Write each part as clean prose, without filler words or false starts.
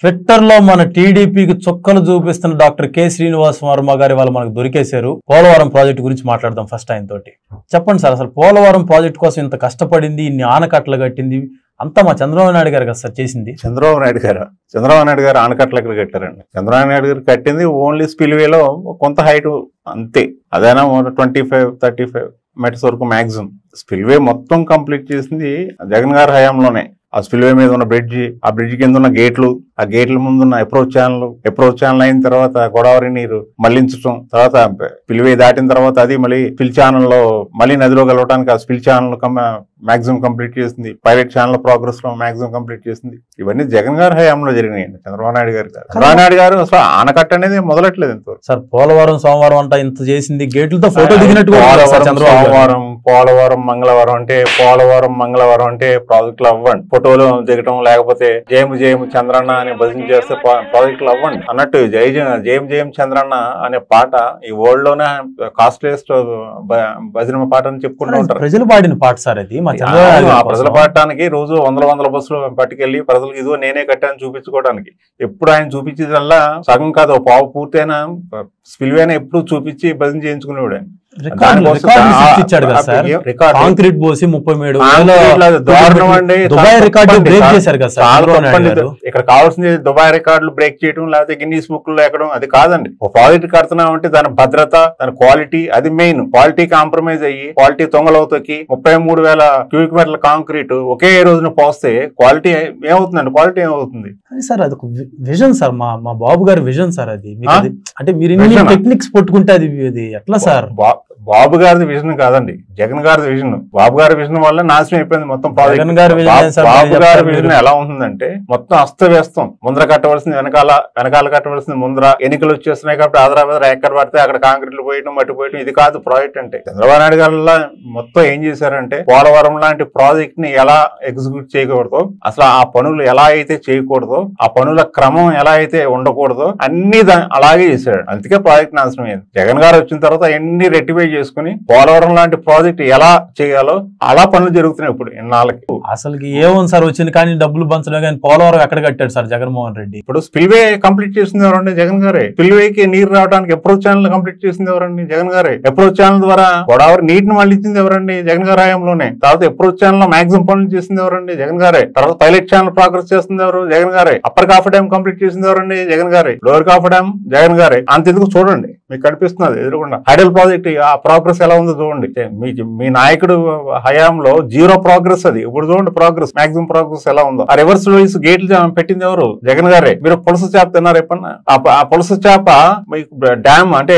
Twitter లో మన టీడీపీకి చుక్కలు చూపిస్తున్న డాక్టర్ కె శ్రీనివాస్ వర్మ గారి వాళ్ళు మనకు దొరికేశారు. పోలవరం ప్రాజెక్టు గురించి మాట్లాడదాం ఫస్ట్ ఆయన తోటి. చెప్పండి సార్, అసలు పోలవరం ప్రాజెక్టు కోసం ఇంత కష్టపడింది, ఇన్ని ఆనకట్టలు కట్టింది అంతా మా చంద్రబాబు నాయుడు గారు కదా సార్ చేసింది? చంద్రబాబు నాయుడు గారు ఆనకట్టలు ఎక్కడ కట్టారండి? చంద్రబాబు నాయుడు గారు కట్టింది ఓన్లీ స్పిల్వేలో కొంత హైట్ అంతే. అదైనా 25-35 మీటర్స్ వరకు మ్యాక్సిమం. స్పిల్వే మొత్తం కంప్లీట్ చేసింది జగన్ గారి హయాంలోనే. ఆ స్పిల్వే మీద ఉన్న బ్రిడ్జి, ఆ బ్రిడ్జి కింద ఉన్న గేట్లు, ఆ గేట్ల ముందున్న అప్రోచ్ ఛానల్ అయిన తర్వాత గోదావరి నీరు మళ్లించడం, తర్వాత స్పిల్వే దాటిన తర్వాత అది మళ్ళీ స్పిల్ ఛానల్లో మళ్ళీ నదిలో కలవడానికి ఆ స్పిల్ ఛానల్ మాక్సిమం కంప్లీట్ చేసింది. పైలట్ ఛానల్ ప్రోగ్రెస్ లో మాక్సిమం కంప్లీట్ చేసింది. ఇవన్నీ జగన్ గారి హయాంలో జరిగినాయండి, చంద్రబాబు నాయుడు గారు. చంద్రబాబు నాయుడు గారు అసలు ఆనకట్ట అనేది మొదలట్లేదు ఇంతవరకు. సార్ పోలవరం సోమవారం అంతా ఇంత చేసింది, గేట్లతో ఫోటో దిగినట్టు పోలవరం మంగళవారం అంటే ప్రాజెక్టులు అవ్వండి, ఫోటోలు దిగటం, లేకపోతే జేము చంద్రన్న అని భజన చేస్తే ప్రాజెక్టులు అవ్వండి అన్నట్టు జేం చంద్రన్న అనే పాట ఈ వరల్డ్ లోనే కాస్ట్లీయెస్ట్ భజన పాట అని చెప్పుకుంటూ ఉంటారు. ప్రజలు పాడిన పాట సార్ అది. ప్రజలు పాడటానికి రోజు వందల బస్సులు పట్టుకెళ్లి ప్రజలకు ఇదిగో నేనే కట్టాను చూపించుకోవడానికి. ఎప్పుడు ఆయన చూపించేదల్లా సగం కాదు, పావు పూర్తయినా స్పిల్వేనా ఎప్పుడు చూపించి భజన చేయించుకునేవాడు. కాంక్రీట్ పోసి 37 ఇక్కడ కావాల్సింది దుబాయ్ రికార్డులు బ్రేక్ చేయడం, లేకపోతే గిన్నీస్ బుక్ లో ఎక్కడం, అది కాదండి. ఒక ప్రాజెక్ట్ కడుతున్నామంటే దాని భద్రత, దాని క్వాలిటీ, అది మెయిన్. క్వాలిటీ కాంప్రమైజ్ అయ్యి క్వాలిటీ తొంగలవుతకి 33,000 క్యూబిక్ మీటర్ల కాంక్రీట్ ఒకే రోజున పోస్తే క్వాలిటీ ఏమవుతుందండి? క్వాలిటీ ఏమవుతుంది సార్? అది ఒక విజన్ సార్, మా బాబు గారి విజన్ సార్. అది అంటే మీరు టెక్నిక్స్ పట్టుకుంటే అది ఎట్లా సార్? బాబు గారిది విజన్ కాదండి, జగన్ గారి విజన్. బాబు గారి విజన్ వల్ల నాశనం అయిపోయింది మొత్తం ప్రాజెక్ట్. బాబు గారి విజన్ ఎలా ఉంటుందంటే మొత్తం అస్తవ్యస్తం. ముందర కట్టవలసింది వెనకాల కట్టవలసింది ముందర. ఎన్నికలు వచ్చేస్తున్నాయి కాబట్టి ఆదరా ఎక్కడ పడితే అక్కడ కాంక్రీట్లు పోయడం, మట్టి పోయడం, ఇది కాదు ప్రాజెక్ట్ అంటే. చంద్రబాబు నాయుడు గారు మొత్తం ఏం చేశారంటే పోలవరం లాంటి ప్రాజెక్ట్ ని ఎలా ఎగ్జిక్యూట్ చేయకూడదో, అసలు ఆ పనులు ఎలా అయితే చేయకూడదో, ఆ పనుల క్రమం ఎలా అయితే ఉండకూడదో అన్ని అలాగే చేశాడు. అందుకే ప్రాజెక్ట్ నాశనం అయింది. జగన్ గారు వచ్చిన తర్వాత ఎన్ని రెక్టిఫై చేసుకుని పోలవరం లాంటి ప్రాజెక్ట్ ఎలా చేయాలో అలా పనులు జరుగుతున్నాయి ఇప్పుడు ఇన్నాళ్ళకి. అసలు ఏముంది సార్, వచ్చింది కానీ డబ్బులు పంచడం, కానీ పోలవరం ఎక్కడ కట్టాడు సార్ జగన్మోహన్ రెడ్డి? ఇప్పుడు స్పిల్వే కంప్లీట్ చేసింది ఎవరండి? జగన్ గారే. స్పిల్వేకి నీరు రావడానికి అప్రోచ్ ఛానల్ కంప్లీట్ చేసింది ఎవరండి? జగన్ గారే. అప్రోచ్ ఛానల్ ద్వారా గోదావరి నీటిని మళ్లించింది ఎవరండి? జగన్ గారి హయాంలోనే. తర్వాత అప్రోచ్ ఛానల్ లో మాక్సిమం పనులు చేసింది ఎవరండి? జగన్ గారే. తర్వాత పైలట్ ఛానల్ ప్రోగ్రెస్ చేస్తుంది ఎవరు? జగన్ గారే. అప్పర్ కాఫర్ డ్యామ్ కంప్లీట్ చేసింది ఎవరండి? జగన్ గారే. లోవర్ కాఫర్ డ్యామ్ జగన్ గారే. అంతెందుకు చూడండి, మీకు కనిపిస్తున్నది ఎదురుకుండా హైడల్ ప్రాజెక్ట్ ఆ ప్రోగ్రెస్ ఎలా ఉందో చూడండి. మీ నాయకుడు హయాంలో 0 ప్రోగ్రెస్ అది. ఇప్పుడు చూడండి ప్రోగ్రెస్, మాక్సిమం ప్రోగ్రెస్ ఎలా ఉందో. ఆ రివర్స్ లోయిస్ గేట్లు పెట్టింది ఎవరు? జగన్ గారే. మీరు పులస చేప తిన్నారు ఎప్పుడన్నా? ఆ పులస చేప డ్యామ్ అంటే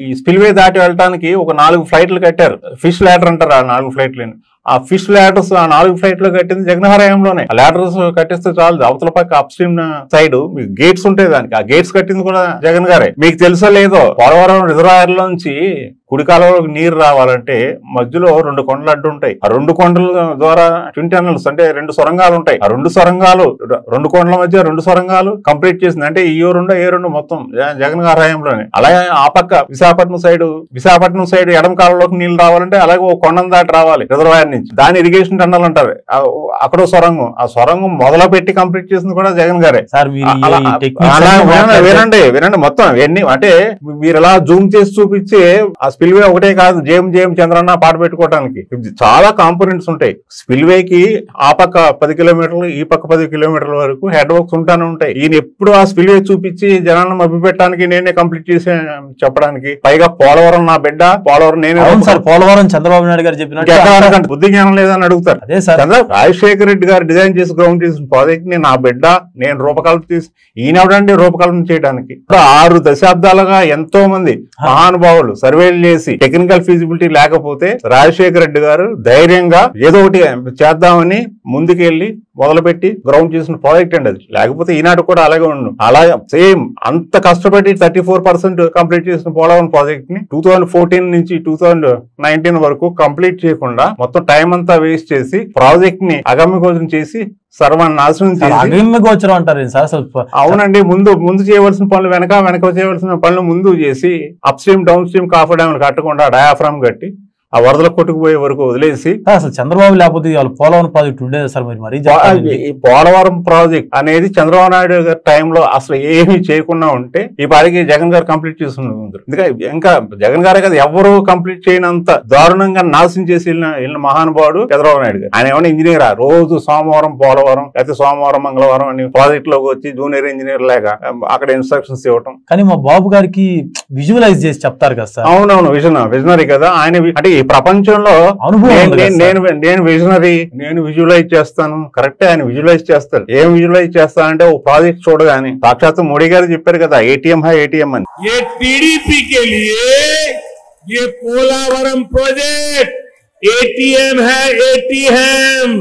ఈ స్పిల్వే దాటి వెళ్ళడానికి ఒక 4 ఫ్లైట్లు కట్టారు. ఫిష్ ల్యాడర్ అంటారు ఆ 4 ఫ్లైట్లని. ఆ ఫిష్ ల్యాడర్స్ ఆ 4 ఫ్లైట్లు కట్టింది జగన్ హయాంలోనే. ఆ ల్యాడర్స్ కట్టిస్తే చాలు, అవతల పక్క అప్ స్ట్రీమ్ సైడ్ గేట్స్ ఉంటాయి దానికి. ఆ గేట్స్ కట్టింది కూడా జగన్ గారే. మీకు తెలుసో లేదో, పోలవరం రిజర్వాయర్ లోంచి కుడి కాలువలోకి నీరు రావాలంటే మధ్యలో 2 కొండలు అడ్డు ఉంటాయి. ఆ 2 కొండల ద్వారా ట్విన్ టనల్స్ అంటే 2 సొరంగాలు ఉంటాయి. ఆ 2 సొరంగాలు 2 కొండల మధ్య 2 సొరంగాలు కంప్లీట్ చేసింది. అంటే ఏ 2 మొత్తం జగన్ గారి హయాంలోనే. అలాగే ఆ పక్క విశాఖపట్నం సైడ్ ఎడమ కాలంలోకి నీళ్లు రావాలంటే అలాగే ఒక కొండను దాటి రావాలి రిజర్వాయర్ నుంచి. దాని ఇరిగేషన్ టన్నల్ అంటారు. అక్కడ సొరంగం, ఆ సొరంగం మొదలు పెట్టి కంప్లీట్ చేసింది కూడా జగన్ గారే. వినండి మొత్తం ఇవన్నీ. అంటే మీరు ఎలా జూమ్ చేసి చూపించి ఆ స్పిల్వే ఒకటే కాదు, జేఎం చంద్రన్న పాట పెట్టుకోవడానికి చాలా కాంపోనెంట్స్ ఉంటాయి. స్పిల్వేకి ఆ పక్క 10 కిలోమీటర్లు, ఈ పక్క 10 కిలోమీటర్ల వరకు హెడ్ వర్క్స్ ఉంటానే ఉంటాయి. ఈయన ఎప్పుడు ఆ స్పిల్వే చూపించి జనాలను మభ్యపెట్టడానికి, నేనే కంప్లీట్ చేసి చెప్పడానికి. పైగా పోలవరం నా బిడ్డ, పోలవరం నేనే. పోలవరం చంద్రబాబు నాయుడు గారు చెప్పినట్టు బుద్ధి జ్ఞానం లేదని అడుగుతారు. రాజశేఖర రెడ్డి గారు డిజైన్ చేసి గ్రౌండ్ చేసిన ప్రాజెక్ట్ ని నా బిడ్డ నేను రూపకల్పన చేసి, ఈయనవడండి రూపకల్పన చేయడానికి. 6 దశాబ్దాలుగా ఎంతో మంది మహానుభావులు సర్వేలు చేసి టెక్నికల్ ఫీజిబిలిటీ లేకపోతే రాజశేఖర రెడ్డి గారు ధైర్యంగా ఏదో ఒకటి చేద్దామని ముందుకెళ్లి మొదలుపెట్టి గ్రౌండ్ చేసిన ప్రాజెక్ట్ అండి అది. లేకపోతే ఈనాడు కూడా అలాగే ఉండు. అలాగే సేమ్ అంత కష్టపడి 34% కంప్లీట్ చేసిన పోలవరం ప్రాజెక్ట్ ని 2014 నుంచి 2019 వరకు కంప్లీట్ చేయకుండా మొత్తం టైం అంతా వేస్ట్ చేసి ప్రాజెక్ట్ ని అగమ్యగోచరం చేసి సర్వనాశనం చేసి. అవునండి, ముందు చేయవలసిన పనులు వెనక చేయవలసిన పనులు ముందు చేసి up stream down stream coffer dam కట్టకుండా డయాఫ్రామ్ కట్టి ఆ వరదల కొట్టుకుపోయే వరకు వదిలేసి అసలు చంద్రబాబు లేకపోతే వాళ్ళు పోలవరం ప్రాజెక్ట్ ఉండేది సార్. మరి ఈ పోలవరం ప్రాజెక్ట్ అనేది చంద్రబాబు నాయుడు గారి టైంలో అసలు ఏమీ చేయకుండా ఉంటే ఈ పాటికి జగన్ గారు కంప్లీట్ చేస్తున్నారు. ఎందుకంటే ఇంకా జగన్ గారే కదా ఎవరు కంప్లీట్ చేయనంత దారుణంగా నాశనం చేసి వెళ్ళిన మహానుభావుడు చంద్రబాబు నాయుడు గారు. ఆయన ఏమైనా ఇంజనీరా? రోజు సోమవారం పోలవరం లేకపోతే సోమవారం మంగళవారం అని ప్రాజెక్ట్ లోకి వచ్చి జూనియర్ ఇంజనీర్ లాగా అక్కడ ఇన్స్ట్రక్షన్స్ ఇవ్వటం. కానీ మా బాబు గారికి విజువలైజ్ చేసి చెప్తారు కదా సార్. అవునవును, విజనరీ కదా ఆయన. అంటే ఈ ప్రపంచంలో నేను విజనరీ, నేను విజువలైజ్ చేస్తాను. కరెక్టే, ఆయన విజువలైజ్ చేస్తారు. ఏం విజువలైజ్ చేస్తానంటే ఓ ప్రాజెక్ట్ చూడగానే సాక్షాత్ మోడీ గారు చెప్పారు కదా ఏటీఎం హై ఏటీఎం అని. टीडीपी के लिए ये पोलावरम प्रोजेक्ट एटीएम है, एटीएम।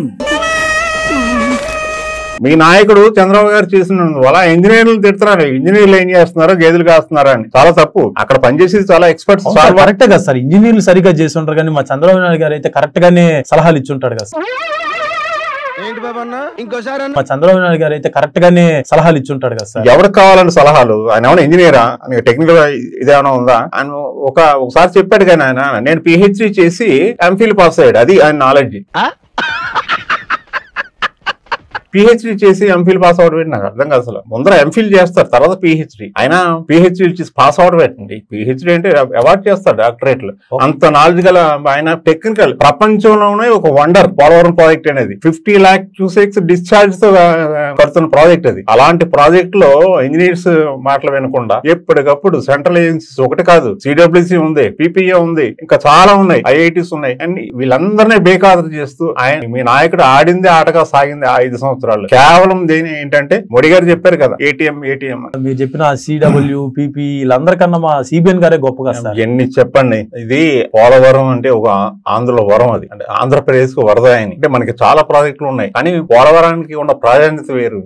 మీ నాయకుడు చంద్రబాబు గారు చేసినందువల్ల ఇంజనీర్లు తిడుతున్నారు. ఇంజనీర్లు ఏం చేస్తున్నారో గేదెలు కాస్తున్నారా అని. చాలా తప్పు. అక్కడ పనిచేసేది చాలా ఎక్స్పర్ట్స్. కరెక్టే కదా సార్, ఇంజనీర్లు సరిగ్గా చేసి ఉంటారు. కానీ మా చంద్రబాబు నాయుడు గారు అయితే కరెక్ట్ గానే సలహాలు ఇచ్చి ఉంటాడు కదా సార్. మా చంద్రబాబు నాయుడు గారు అయితే కరెక్ట్ గానే సలహాలు ఇచ్చి ఉంటాడు కదా సార్. ఎవరికి కావాలని సలహాలు? ఆయన ఏమైనా ఇంజనీరా? టెక్నికల్ ఇదేమైనా ఉందా? ఆయన ఒకసారి చెప్పాడు కానీ ఆయన, నేను పిహెచ్డి చేసి ఎంఫిల్ పాస్ అయ్యాడు. అది ఆయన నాలెడ్జ్. పిహెచ్డి చేసి ఎంఫిల్ పాస్ అవడం ఏంటి నాకు అర్థం కాదు. అసలు ముందర ఎంఫిల్ చేస్తారు, తర్వాత పిహెచ్డి. ఆయన పిహెచ్డి చేసి పాస్ అవడం పెట్టండి. పిహెచ్డి అంటే అవార్డు చేస్తారు డాక్టరేట్లు. అంత నాలెడ్జ్ గల ఆయన టెక్నికల్. ప్రపంచంలోనే ఒక వండర్ పోలవరం ప్రాజెక్ట్ అనేది. 50 lakh క్యూసెక్స్ డిశ్చార్జ్ తో కడుతున్న ప్రాజెక్ట్ అది. అలాంటి ప్రాజెక్ట్ లో ఇంజనీర్స్ మాటలు వినకుండా ఎప్పటికప్పుడు సెంట్రల్ ఏజెన్సీస్ ఒకటి కాదు, సిడబ్ల్యూసీ ఉంది, పిపిఏ ఉంది, ఇంకా చాలా ఉన్నాయి, ఐఐటీస్ ఉన్నాయి. అన్ని వీళ్ళందరినీ బేఖాతరు చేస్తూ ఆయన మీ నాయకుడు ఆడిందే ఆటగా సాగింది 5 సంవత్సరాలు. కేవలం దేని ఏంటంటే మోడీ గారు చెప్పారు కదా ఏటీఎం మీరు చెప్పిన సిడబ్ల్యూ పిపి వీళ్ళందరికన్నా మా సిబిఎన్ గారే గొప్పగా ఎన్ని చెప్పండి. ఇది పోలవరం అంటే ఒక ఆంధ్రలో వరం. అది అంటే ఆంధ్రప్రదేశ్ కు వరద అని. అంటే మనకి చాలా ప్రాజెక్టులు ఉన్నాయి కానీ పోలవరానికి ఉన్న ప్రాధాన్యత వేరు.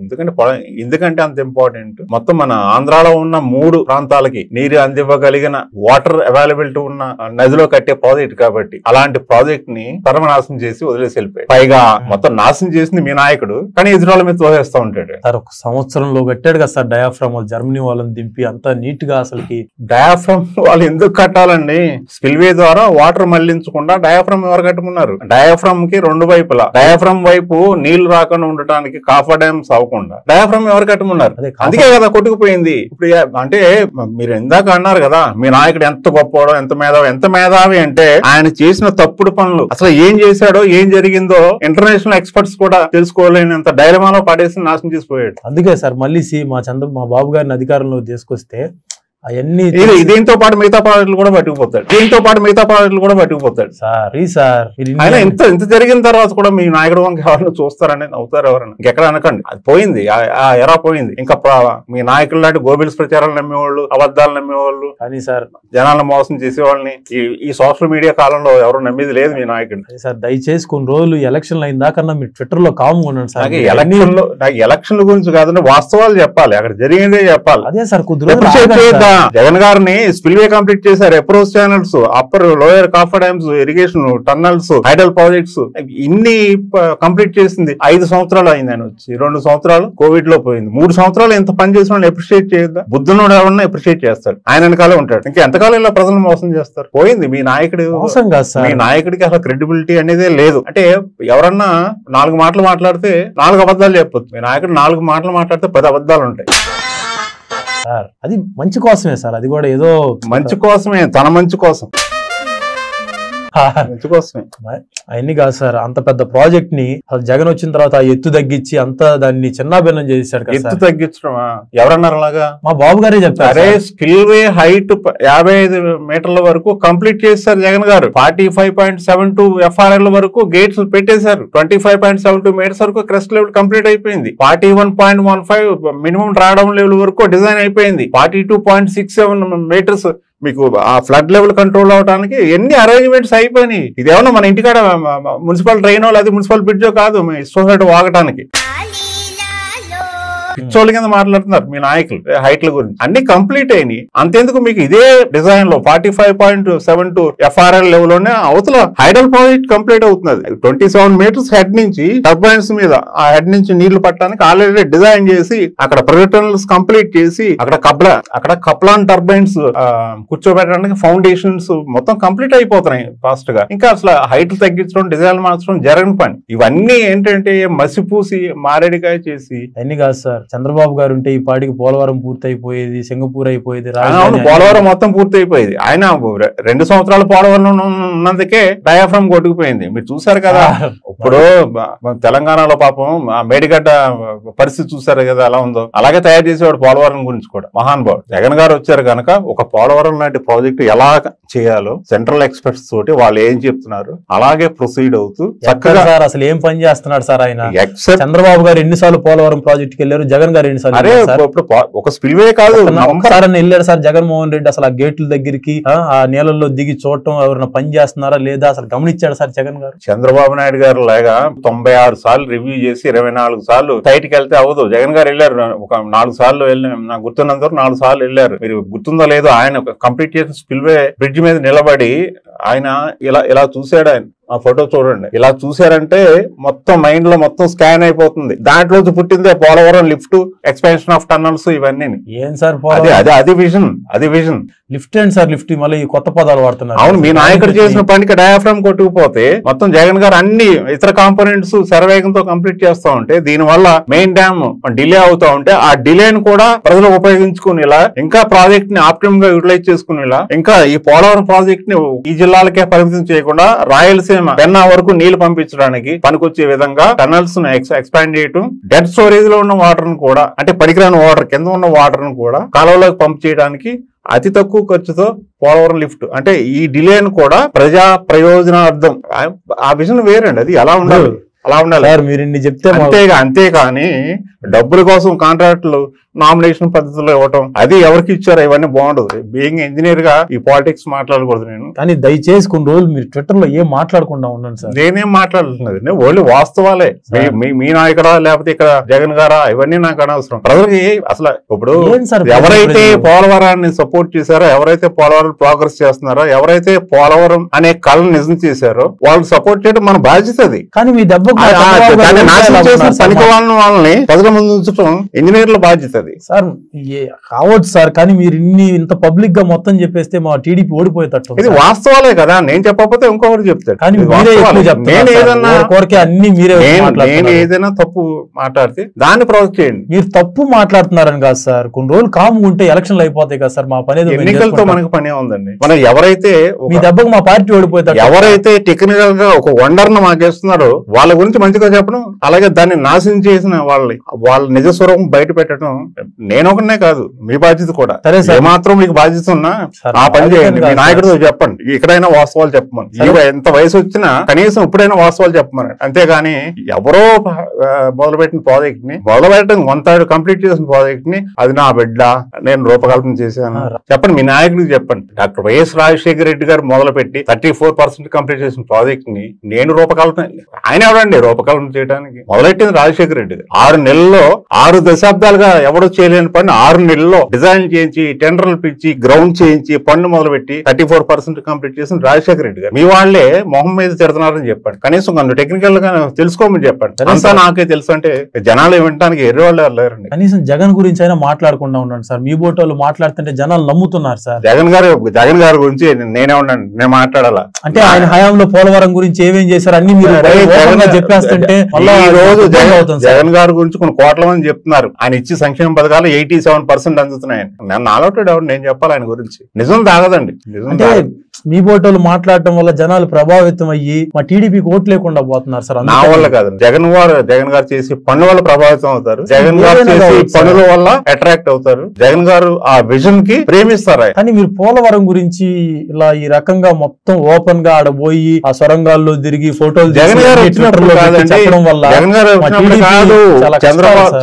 ఎందుకంటే అంత ఇంపార్టెంట్. మొత్తం మన ఆంధ్రాలో ఉన్న 3 ప్రాంతాలకి నీరు అందివ్వగలిగిన వాటర్ అవైలబిలిటీ ఉన్న నదిలో కట్టే ప్రాజెక్ట్ కాబట్టి అలాంటి ప్రాజెక్ట్ ని సర్వనాశనం చేసి వదిలేసి వెళ్ళిపోయాయి. పైగా మొత్తం నాశనం చేసింది మీ నాయకుడు, కానీ ఇజ్రాయల్ మీద తోసేస్తా ఉంటాడు. సార్ ఒక సంవత్సరంలో కట్టాడు కదా సార్ డయాఫ్రామ్. జర్మనీ వాళ్ళని దింపి అంత నీట్ గా. అసలుకి డయాఫ్రామ్ వాళ్ళు ఎందుకు కట్టాలండి? స్పిల్వే ద్వారా వాటర్ మళ్లించకుండా డయాఫ్రామ్ ఎవరు కట్టుకున్నారు? డయాఫ్రామ్ కి 2 వైపులా. డయాఫ్రామ్ వైపు నీళ్లు రాకుండా ఉండటానికి కాఫర్ డ్యామ్స్ అవ్వకుండా డయాఫ్రామ్ ఎవరు కట్టుకున్నారు? అందుకే కదా కొట్టుకుపోయింది. ఇప్పుడు అంటే మీరు ఇందాక అన్నారు కదా మీ నాయకుడు ఎంత గొప్పవాడో, ఎంత మేధావి అంటే ఆయన చేసిన తప్పుడు పనులు అసలు ఏం చేశాడో, ఏం జరిగిందో ఇంటర్నేషనల్ ఎక్స్పర్ట్స్ కూడా తెలుసుకోలేనంత డైలమాలో పడేసి నాశనం చేసిపోయాడు. అందుకే సార్ మళ్ళీ మా బాబు గారిని అధికారంలో తీసుకొస్తే అవన్నీ దీంతో పాటు మిగతా ప్రాజెక్టులు కూడా పట్టుకుపోతాడు. సార్ ఆయన ఇంత జరిగిన తర్వాత కూడా మీ నాయకుడు వంక ఎవరైనా చూస్తారని అవుతారు ఎవరైనా? ఇంకెక్కడ అనకండి, అది పోయింది. ఆ ఎరా పోయింది. ఇంకా మీ నాయకులు లాంటి గోబిల్స్ ప్రచారాలు నమ్మేవాళ్ళు, అబద్ధాలు నమ్మేవాళ్ళు, కానీ సార్ జనాలను మోసం చేసేవాళ్ళని ఈ సోషల్ మీడియా కాలంలో ఎవరు నమ్మేది లేదు మీ నాయకుడు. సార్ దయచేసి కొన్ని రోజులు ఎలక్షన్లు అయిన దాకన్నా మీరు ట్విట్టర్ లో కామ్గా ఉండండి సార్. నాకు ఎలక్షన్ల గురించి కాదు, వాస్తవాలు చెప్పాలి, అక్కడ జరిగిందే చెప్పాలి. అదే సార్ కొద్ది జగన్ గారిని స్పిల్వే కంప్లీట్ చేశారు. Approach channels, upper lower copper dams, irrigation, tunnels, hydel projects ఇన్ని కంప్లీట్ చేసింది 5 సంవత్సరాలు అయింది. ఆయన వచ్చి 2 సంవత్సరాలు కోవిడ్ లో పోయింది. 3 సంవత్సరాలు ఎంత పని చేసిన అప్రిషియేట్ చేయద్దా? బుద్ధుడు ఎవరన్నా అప్రిషియేట్ చేస్తాడు. ఆయన వెనకాలే ఉంటాడు. ఇంకా ఎంతకాలం ఇలా ప్రజలను మోసం చేస్తారు? పోయింది మీ నాయకుడు. మీ నాయకుడికి అసలు క్రెడిబిలిటీ అనేదే లేదు. అంటే ఎవరన్నా 4 మాటలు మాట్లాడితే 4 అబద్ధాలు చెప్పొచ్చు. మీ నాయకుడు 4 మాటలు మాట్లాడితే 10 అబద్ధాలు ఉంటాయి. సార్ అది మంచి కోసమే సార్. అది కూడా ఏదో మంచి కోసమే, తన మంచి కోసం. అవన్నీ కాదు సార్. అంత పెద్ద ప్రాజెక్ట్ ని జగన్ వచ్చిన తర్వాత ఎత్తు తగ్గించి అంతా దాన్ని చిన్నాభిన్నం చేశాడు. ఎత్తు తగ్గించడమా? ఎవరన్నారు అలాగా? మా బాబు గారే చెప్పారు. అరే స్పిల్వే హైట్ 55 మీటర్ల వరకు కంప్లీట్ చేశారు జగన్ గారు. 45.72 FRL వరకు గేట్స్ పెట్టేశారు. 25.72 మీటర్స్ వరకు క్రెస్ట్ లెవెల్ కంప్లీట్ అయిపోయింది. 41.15 మినిమం డ్రాడౌన్ లెవెల్ వరకు డిజైన్ అయిపోయింది. 42.67 మీటర్స్ మీకు ఆ ఫ్లడ్ లెవెల్ కంట్రోల్ అవడానికి ఎన్ని అరేంజ్మెంట్స్ అయిపోయినాయి. ఇదేమన్నా మన ఇంటికాడ మున్సిపల్ ట్రైనో లేదా మున్సిపల్ బ్రిడ్జో కాదు, మీ సొసైటీ వాగటానికి. పిచ్చోళ్ళ కింద మాట్లాడుతున్నారు మీ నాయకులు హైట్ల గురించి. అన్ని కంప్లీట్ అయినాయి. అంతేందుకు మీకు ఇదే డిజైన్ లో 45.72 FRL లెవెల్ లోనే అవతల హైడల్ ప్రాజెక్ట్ కంప్లీట్ అవుతున్నది. 27 మీటర్స్ హెడ్ నుంచి టర్బైన్స్ మీద ఆ హెడ్ నుంచి నీళ్లు పట్టడానికి ఆల్రెడీ డిజైన్ చేసి అక్కడ ప్రొజెక్టర్స్ కంప్లీట్ చేసి అక్కడ కప్లాన్ టర్బైన్స్ కూర్చోబెట్టడానికి ఫౌండేషన్స్ మొత్తం కంప్లీట్ అయిపోతున్నాయి ఫాస్ట్ గా. ఇంకా అసలు హైట్ తగ్గించడం డిజైన్ మార్చడం జరగని పని. ఇవన్నీ ఏంటంటే మసిపూసి మారేడికాయ చేసి అన్ని కాదు సార్. చంద్రబాబు గారు ఉంటే ఈ పాటికి పోలవరం పూర్తి అయిపోయేది, సింగపూర్ అయిపోయేది, పోలవరం మొత్తం పూర్తి అయిపోయేది. ఆయన 2 సంవత్సరాలు పోలవరం ఉన్నందుకే డయాఫ్రమ్ కొట్టుకుపోయింది. మీరు చూసారు కదా. ఇప్పుడు తెలంగాణలో పాపం మేడిగడ్డ పరిస్థితి చూసారు కదా ఎలా ఉందో. అలాగే తయారు చేసేవాడు పోలవరం గురించి కూడా మహానుభావుడు. జగన్ గారు వచ్చారు కనుక ఒక పోలవరం లాంటి ప్రాజెక్ట్ ఎలా చేయాలో సెంట్రల్ ఎక్స్పర్ట్స్ తోటి వాళ్ళు ఏం చెప్తున్నారు అలాగే ప్రొసీడ్ అవుతూ చక్కగా. సార్ అసలు ఏం పని చేస్తున్నాడు సార్ ఆయన? చంద్రబాబు గారు ఎన్నిసార్లు పోలవరం ప్రాజెక్ట్ కి వెళ్ళారు, జగన్ గారు ఎన్నిసార్లు? అరే ఇప్పుడు ఒక స్పిల్వే కాదు ఒక్కసారి వెళ్ళారు సార్ జగన్మోహన్ రెడ్డి. అసలు ఆ గేట్ల దగ్గరికి ఆ నీళ్ళల్లో దిగి చూడటం ఎవరైనా పని చేస్తున్నారా లేదా అసలు గమనించాడు సార్ జగన్ గారు? చంద్రబాబు నాయుడు గారు లాగా 96 సార్లు రివ్యూ చేసి 24 సార్లు సైట్కి వెళ్తే అవ్వదు. జగన్ గారు వెళ్ళారు ఒక 4 సార్లు నాకు గుర్తున్నంత 4 సార్లు వెళ్ళారు. మీరు గుర్తుందో లేదో ఆయన కంప్లీట్ చేసిన స్పిల్వే బ్రిడ్జ్ మీద నిలబడి ఆయన ఇలా చూశాడు. ఆయన ఆ ఫోటో చూడండి. ఇలా చూసారంటే మొత్తం మైండ్ లో మొత్తం స్కాన్ అయిపోతుంది. దాంట్లో పుట్టిందే Polavaram lift, expansion of tunnels ఇవన్నీ. ఏం సార్ అది vision lift and sir lift మళ్ళీ కొత్త పదాలు వాడుతున్నారు. అవును, మీ నాయకుడు చేసిన పనికి డయాఫ్రామ్ కొట్టుకుపోతే మొత్తం జగన్ గారు అన్ని ఇతర కాంపోనెంట్స్ శరవేగంతో కంప్లీట్ చేస్తా ఉంటే దీని వల్ల మెయిన్ డ్యామ్ డిలే అవుతా ఉంటే ఆ డిలేని కూడా ప్రజలు ఉపయోగించుకునేలా ఇంకా ప్రాజెక్ట్ ని ఆప్టిమమ్ గా యూటిలైజ్ చేసుకునేలా ఇంకా ఈ పోలవరం ప్రాజెక్ట్ ని ఈ జిల్లాలకే పరిమితం చేయకుండా రాయలసీమ పెన్నా వరకు నీళ్లు పంపించడానికి పనికొచ్చే విధంగా టనల్స్ ను ఎక్స్పాండ్ చేయడం, డెడ్ స్టోరేజ్ లో ఉన్న వాటర్ ను కూడా అంటే పనికిరాని వాటర్ కింద ఉన్న వాటర్ ను కూడా కాలువలోకి పంప్ చేయడానికి అతి తక్కువ ఖర్చుతో పోలవరం లిఫ్ట్ అంటే ఈ డిలేను కూడా ప్రజా ప్రయోజనార్థం. ఆ విజన్ వేరండి. అది అలా ఉండాలి. మీరు ఇన్ని చెప్తే అంతేకాని డబ్బుల కోసం కాంట్రాక్టులు నామినేషన్ పద్ధతిలో ఇవ్వటం అది ఎవరికి ఇచ్చారో ఇవన్నీ బాగుండదు. బీయింగ్ ఇంజనీర్ గా ఈ పాలిటిక్స్ మాట్లాడకూడదు నేను. కానీ దయచేసి కొన్ని రోజులు మీరు ట్విట్టర్ లో ఏం మాట్లాడకుండా ఉండండి సార్. నేనేం మాట్లాడుతున్నది ఓన్లీ వాస్తవాలే. మీ నాయకుడా లేకపోతే ఇక్కడ జగన్ గారా ఇవన్నీ నాకు అనవసరం. ప్రజలకి అసలు ఇప్పుడు ఎవరైతే పోలవరాన్ని సపోర్ట్ చేశారో, ఎవరైతే పోలవరం ప్రోగ్రెస్ చేస్తున్నారో, ఎవరైతే పోలవరం అనే కళను నిజం చేశారో వాళ్ళు సపోర్ట్ చేయడం మన బాధ్యత. అది కానీ మీ దెబ్బ పనికి వాళ్ళని ప్రజల ముందు ఉంచడం ఇంజనీర్ల బాధ్యత. సార్ కావచ్చు సార్, కానీ మీరు ఇంత పబ్లిక్ గా మొత్తం చెప్పేస్తే మా టీడీపీ ఓడిపోయేటట్టు. ఇది వాస్తవాలే కదా. నేను చెప్పకపోతే ఇంకొకటి చెప్తాడు. కానీ నేను ఏదైనా తప్పు మాట్లాడితే దాన్ని ప్రొజెక్ట్ చేయండి. మీరు తప్పు మాట్లాడుతున్నారని కాదు సార్. కొన్ని రోజులు కాము ఉంటే ఎలక్షన్లు అయిపోతాయి కదా సార్. మా పని ఎన్నికలతో మనకు పనే ఉందండి. మనం ఎవరైతే మీ దెబ్బకు మా పార్టీ ఓడిపోతారు, ఎవరైతే టెక్నికల్ గా ఒక వండర్ ను మాకేస్తున్నారో వాళ్ళ గురించి మంచిగా చెప్పడం, అలాగే దాన్ని నాశనం చేసిన వాళ్ళ నిజ స్వరూపం బయట పెట్టడం నేను ఒకనే కాదు మీ బాధ్యత కూడా. ఏమాత్రం మీకు బాధ్యత ఉన్నా ఆ పని చేయండి. మీ నాయకుడితో చెప్పండి ఇక్కడైనా వాస్తవాలు చెప్పమని. ఎంత వయసు వచ్చినా కనీసం ఇప్పుడైనా వాస్తవాలు చెప్పమని. అంతేగాని ఎవరో మొదలుపెట్టిన ప్రాజెక్ట్ ని మొదలుపెట్టడం 1/3 కంప్లీట్ చేసిన ప్రాజెక్ట్ ని అది నా బిడ్డ నేను రూపకల్పన చేశాను చెప్పండి. మీ నాయకుడికి చెప్పండి. డాక్టర్ వైఎస్ రాజశేఖర రెడ్డి గారు మొదలుపెట్టి 34% కంప్లీట్ చేసిన ప్రాజెక్ట్ ని నేను రూపకల్పన, ఆయన ఎవడండి రూపకల్పన చేయడానికి? మొదలెట్టింది రాజశేఖర రెడ్డి. 6 నెలల్లో 6 దశాబ్దాలుగా ఎవడో చేయలేని పని 6 నెలల్లో డిజైన్ చేయించి టెండర్లు పిలిచి గ్రౌండ్ చేయించి పన్ను మొదలుపెట్టి 34% కంప్లీట్ చేసిన రాజశేఖర రెడ్డి గారు. మీ వాళ్లే మొహం మీద తిడుతున్నారని చెప్పండి. కనీసం కొంచెం టెక్నికల్ గా తెలుసుకోమని చెప్పండి. అంతా నాకే తెలుసు అంటే జనాలు వినడానికి ఎర్రి వాళ్ళు లేరండి. కనీసం జగన్ గురించి అయినా మాట్లాడకుండా ఉండండి సార్. మీ బోటోళ్ళు మాట్లాడుతుంటే జనాలు నమ్ముతున్నారు సార్. జగన్ గారి గురించి నేనే ఉండండి, నేను మాట్లాడాలా అంటే ఆయన హయాంలో పోలవరం గురించి ఏమేం చేశారు అన్ని మీరు చెప్పేస్తుంటే జగన్ గారి గురించి కొన్ని కోట్ల మంది చెప్తున్నారు. ఆయన ఇచ్చి సంక్షేమ పథకాలు 87% అందుతున్నాయని. నన్ను ఆలోటెడ్ ఎవరు నేను చెప్పాలి ఆయన గురించి. నిజం తాగదండి. అంటే మీ బోటోళ్ళు మాట్లాడటం వల్ల జనాలు ప్రభావితం అయ్యి మా టీడీపీకి ఓట్లు లేకుండా పోతున్నారు సార్. నా వల్ల కాదండి. జగన్ గారు చేసి పన్ను వల్ల ప్రభావితం అవుతారు. జగన్ గారు చేసి పనుల వల్ల అట్రాక్ట్ అవుతారు. జగన్ గారు ఆ విజన్ కి ప్రేమిస్తారు. కానీ మీరు పోలవరం గురించి ఇలా ఈ రకంగా మొత్తం ఓపెన్ గా ఆడబోయి ఆ సొరంగాల్లో తిరిగి ఫోటోలు జగన్ గారు చెప్పడం వల్ల జగన్ గారు కాదు,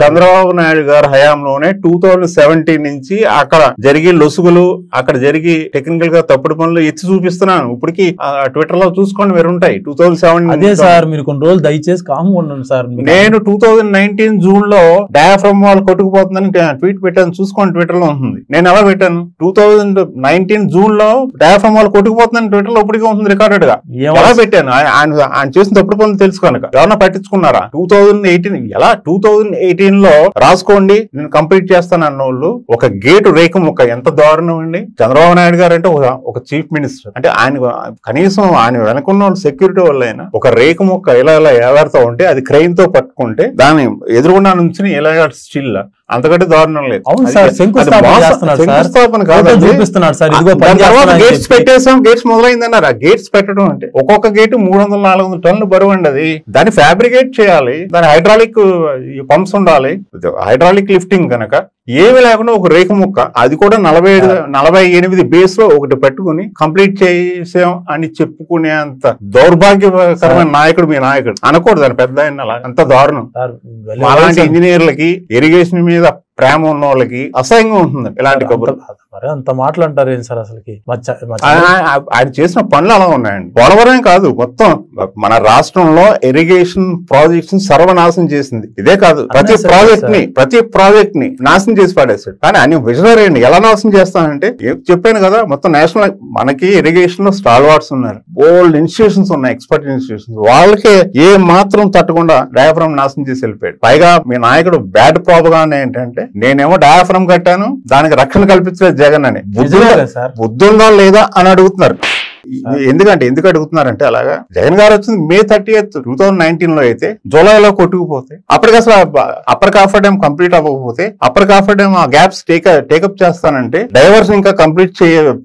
చంద్రబాబు నాయుడు గారు హయాంలోనే 2017 నుంచి అక్కడ జరిగే లొసుగులు, అక్కడ జరిగి టెక్నికల్ గా తప్పుడు పనులు ఎత్తి చూపిస్తున్నాను. ఇప్పటికి ట్విట్టర్ లో చూసుకోండి, మీరు ఉంటాయి 2007. అదే సార్, మీరు కొన్ని రోజులు దయచేసి కామ్గా ఉండండి సార్. నేను 2019 జూన్ లో డయాఫ్రమ్ వాల్ కొట్టుకుపోతుందని ట్వీట్ పెట్టాను, చూసుకోండి, ట్విట్టర్ లో ఉంటుంది. నేను ఎలా పెట్టాను? 2019 జూన్ లో డయాఫ్రమ్ వాల్ కొట్టుకుపోతుందని ట్విట్టర్ లో ఇప్పటికీ ఉంటుంది రికార్డెడ్ గా. ఎలా పెట్టాను? ఆయన చేసిన తప్పుడు పనులు తెలుసు కనుక ఎవరన్నా పట్టించుకున్నారా? 2018 ఎలా 2018 లో రాసుకోండి, నేను కంప్లీట్ చేస్తాను అన్న వాళ్ళు ఒక గేటు రేఖ ముక్క ఎంత దారుణం అండి. చంద్రబాబు నాయుడు గారు అంటే ఒక చీఫ్ మినిస్టర్, అంటే ఆయన కనీసం ఆయన వెనకున్న వాళ్ళు సెక్యూరిటీ వాళ్ళు అయినా ఒక రేఖ ముక్క ఇలా ఎలాడుతూ ఉంటే అది క్రెయిన్ తో పట్టుకుంటే దాన్ని ఎదురుగుండా నుంచి ఇలా స్టిల్ అంతకంటే దారుణం లేదు. శంకుస్థాపన కాదు, గేట్స్ పెట్టేసాం, గేట్స్ మొదలైందన్నారు. ఆ గేట్స్ పెట్టడం అంటే ఒక్కొక్క గేటు 300-400 టన్నులు బరువు అండి. అది దాన్ని ఫ్యాబ్రికేట్ చేయాలి, దాని హైడ్రాలిక్ పంప్స్ ఉండాలి, హైడ్రాలిక్ లిఫ్టింగ్ కనుక ఏమి లేకుండా ఒక రేఖ ముక్క, అది కూడా 48 బేస్ లో ఒకటి పెట్టుకుని కంప్లీట్ చేసాం అని చెప్పుకునేంత దౌర్భాగ్యకరమైన నాయకుడు మీ నాయకుడు అనకూడదు. దాని పెద్ద అంత దారుణం. అలాంటి ఇంజనీర్లకి, ఇరిగేషన్ మీద ప్రేమ ఉన్న వాళ్ళకి అసహ్యంగా ఉంటుంది ఇలాంటి కబుర్లు. అంత మాట్లాంటారు ఏం సార్? అసలుకి ఆయన చేసిన పనులు అలా ఉన్నాయండి. పోలవరం కాదు, మొత్తం మన రాష్ట్రంలో ఇరిగేషన్ ప్రాజెక్ట్స్ సర్వనాశనం చేసింది. ఇదే కాదు, ప్రతి ప్రాజెక్ట్ ని నాశనం చేసి పడేస్తాడు. కానీ ఆయన విజనరీ అండి. ఎలా నాశనం చేస్తానంటే చెప్పాను కదా, మొత్తం నేషనల్ మనకి ఇరిగేషన్ లో స్టాల్ వార్డ్స్ ఉన్నారు, ఓల్డ్ ఇన్స్టిట్యూషన్స్ ఉన్నాయి, ఎక్స్పర్ట్ ఇన్స్టిట్యూషన్స్. వాళ్ళకే ఏ మాత్రం తట్టకుండా డయాఫ్రమ్ నాశనం చేసి వెళ్ళిపోయాడు. పైగా మీ నాయకుడు బ్యాడ్ ప్రాపగాండా ఏంటంటే, నేనేమో డయాఫ్రమ్ కట్టాను, దానికి రక్షణ కల్పించలేదు జగన్ అని. బుద్ధుందా లేదా అని అడుగుతున్నారు. ఎందుకు అడుగుతున్నారంటే, అలాగా జగన్ గారు వచ్చింది May 30th 2019 లో అయితే జూలైలో కొట్టుకుపోతే, అప్పటికి అసలు అప్పర్ కాఫర్ డ్యామ్ కంప్లీట్ అవ్వకపోతే, అప్పర్ కాఫర్ డ్యామ్ ఆ గ్యాప్స్ టేకప్ చేస్తానంటే డైవర్షన్ ఇంకా కంప్లీట్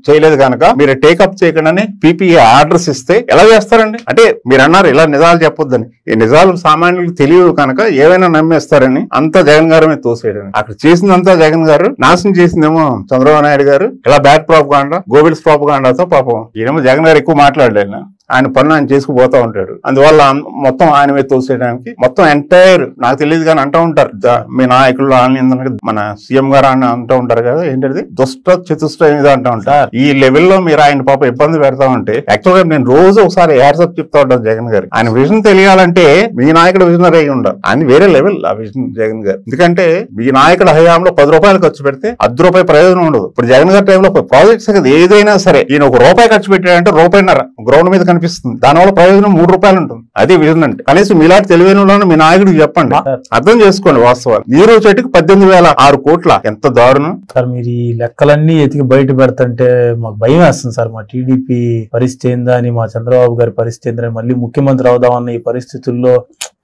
చేయలేదు కనుక మీరు టేకప్ చేయకుండానే PPA ఆర్డర్స్ ఇస్తే ఎలా చేస్తారండి? అంటే మీరు అన్నారు ఇలా నిజాలు చెప్పొద్దని. ఈ నిజాలు సామాన్యులకు తెలియదు కనుక ఏవైనా నమ్మేస్తారని అంతా జగన్ గారు మీద తోసేయడం. అక్కడ చేసిందంతా జగన్ గారు, నాశనం చేసిందేమో చంద్రబాబు నాయుడు గారు. ఇలా బ్యాడ్ ప్రాపగాండా, గోబెల్స్ ప్రాపగాండాతో పాపం ఈయనేమో జగన్ గారు ఎక్కువ మాట్లాడలేదు. ఆయన పనులు ఆయన చేసుకుపోతా ఉంటాడు. అందువల్ల మొత్తం ఆయన మీద తోసేయడానికి మొత్తం ఎంటైర్ నాకు తెలియదు కానీ అంటూ ఉంటారు మీ నాయకులు, మన సీఎం గారు అని అంటూ ఉంటారు కదా, ఏంటది చతుష్ట ఏదో అంటూ ఉంటారు. ఈ లెవెల్లో మీరు ఆయన పాప ఇబ్బంది పెడతా ఉంటే, యాక్చువల్గా నేను రోజు ఒకసారి యాడ్సప్ చెప్తా ఉంటాను జగన్ గారు. ఆయన విజన్ తెలియాలంటే మీ నాయకుడు విజనరీ అయి ఉండాలి. ఆయన వేరే లెవెల్ ఆ విజన్ జగన్ గారు. ఎందుకంటే మీ నాయకుడు హయాంలో 10 రూపాయలు ఖర్చు పెడితే 10 రూపాయలు ప్రయోజనం ఉండదు. ఇప్పుడు జగన్ గారి టైంలో ప్రాజెక్ట్స్ ఏదైనా సరే ఈయన ₹1 ఖర్చు పెట్టాడంటే ₹1.5 గ్రౌండ్ మీద కనిపిస్తుంది. దానివల్ల ప్రయోజనం ₹3 ఉంటుంది. అదే విజన్ అంటే. కనీసం మీలాంటి తెలివైన వాళ్ళని మీ నాయకుడికి చెప్పండి, అర్థం చేసుకోండి వాస్తవాలు. నీరు చెట్టుకి 18,006 కోట్ల, ఎంత దారుణం సార్. మీరు ఈ లెక్కలన్నీ ఎతికి బయట పెడతంటే మాకు భయం వేస్తుంది సార్. మా టీడీపీ పరిస్థితి ఏందా అని, మా చంద్రబాబు గారి పరిస్థితి ఏందని, మళ్ళీ ముఖ్యమంత్రి అవుదామన్న ఈ పరిస్థితుల్లో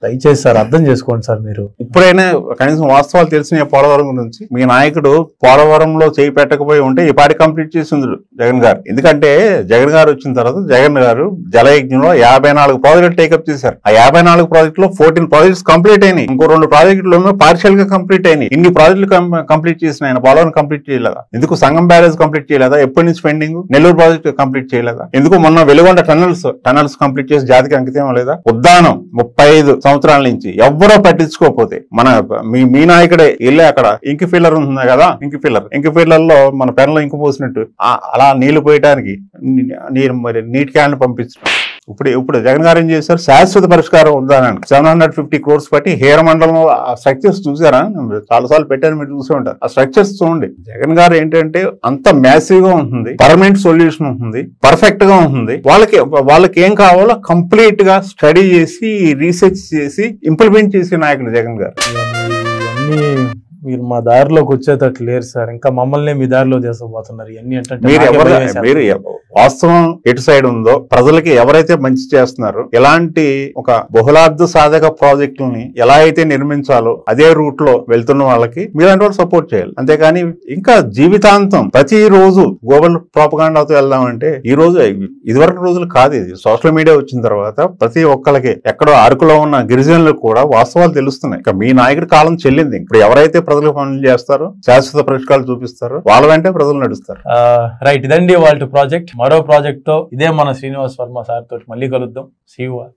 దయచేసి సార్ అర్థం చేసుకోండి సార్. మీరు ఇప్పుడైనా కనీసం వాస్తవాలు తెలిసిన పోలవరం గురించి. మీ నాయకుడు పోలవరంలో చేయి పెట్టకపోయి ఉంటే ఈ పాటి కంప్లీట్ చేసింది జగన్ గారు. ఎందుకంటే జగన్ గారు వచ్చిన తర్వాత జగన్ గారు జలయజ్ఞంలో 54 ప్రాజెక్టులు టేకప్ చేశారు. ఆ 54 ప్రాజెక్టులో 14 ప్రాజెక్ట్స్ కంప్లీట్ అయినాయి. ఇంకో 2 ప్రాజెక్టులు పార్షియల్ గా కంప్లీట్ అయినాయి. ఇన్ని ప్రాజెక్టులు కంప్లీట్ చేసిన ఆయన పోలవరం కంప్లీట్ చేయలేదా? ఎందుకు సంగం బ్యారేజ్ కంప్లీట్ చేయలేదా? ఎప్పటి నుంచి పెండింగ్? నెల్లూరు ప్రాజెక్ట్ కంప్లీట్ చేయలేదా? ఎందుకు మొన్న వెలుగొండ టనల్స్ కంప్లీట్ చేసి జాతికి అంకితం లేదా? ఉద్దానం 35 సంవత్సరాల నుంచి ఎవ్వరో పట్టించుకోకపోతే మీ నాయకుడే వెళ్ళి అక్కడ ఇంకి ఫిల్లర్ ఉంటుంది కదా, ఇంకి ఫిల్లర్ లో మన పెన్లో ఇంకు పోసినట్టు అలా నీళ్లు పోయటానికి నీటి క్యాన్ పంపించడం. ఇప్పుడు జగన్ గారు ఏం చేశారు? శాశ్వత పరిష్కారం ఉందానండి 750 crores పట్టి హేర మండలం ఆ స్ట్రక్చర్స్ చూసారా? చాలా సార్లు పెట్టారు, మీరు చూసే ఉంటారు. ఆ స్ట్రక్చర్స్ చూడండి. జగన్ గారు ఏంటంటే అంత మ్యాసివ్ గా ఉంటుంది, పర్మనెంట్ సొల్యూషన్ ఉంటుంది, పర్ఫెక్ట్ గా ఉంటుంది. వాళ్ళకి ఏం కావాలో కంప్లీట్ గా స్టడీ చేసి, రీసెర్చ్ చేసి ఇంప్లిమెంట్ చేసే నాయకుడు జగన్ గారు. మీరు మా దారిలోకి వచ్చేటట్లు లేరు సార్. ఇంకా మమ్మల్ని మీ దారిలో తీసుకుపోతున్నారు. ఇవన్నీ అంటే మీరు వాస్తవం ఎటు సైడ్ ఉందో, ప్రజలకి ఎవరైతే మంచి చేస్తున్నారో, ఎలాంటి ఒక బహుళార్థ సాధక ప్రాజెక్టులని ఎలా అయితే నిర్మించాలో అదే రూట్ లో వెళ్తున్న వాళ్ళకి మీలాంటి వాళ్ళు సపోర్ట్ చేయాలి. అంతేకాని ఇంకా జీవితాంతం ప్రతిరోజు గ్లోబల్ ప్రాపగాండాతో వెళ్దామంటే ఈ రోజు ఇదివరకు రోజులు కాదు. ఇది సోషల్ మీడియా వచ్చిన తర్వాత ప్రతి ఒక్కరికి ఎక్కడో అరకులో ఉన్న గిరిజనులకు కూడా వాస్తవాలు తెలుస్తున్నాయి. ఇంకా మీ నాయకుడి కాలం చెల్లింది. ఇప్పుడు ఎవరైతే ప్రజలకు పనులు చేస్తారో, శాశ్వత పరిష్కారాలు చూపిస్తారో వాళ్ళ వెంటే ప్రజలు నడుస్తారు. రైట్, ఇదండి వాళ్ళ ప్రాజెక్ట్. మరో ప్రాజెక్ట్ తో ఇదే మన శ్రీనివాస్ వర్మ సార్ తోటి మళ్ళీ కలుద్దాం. See you all.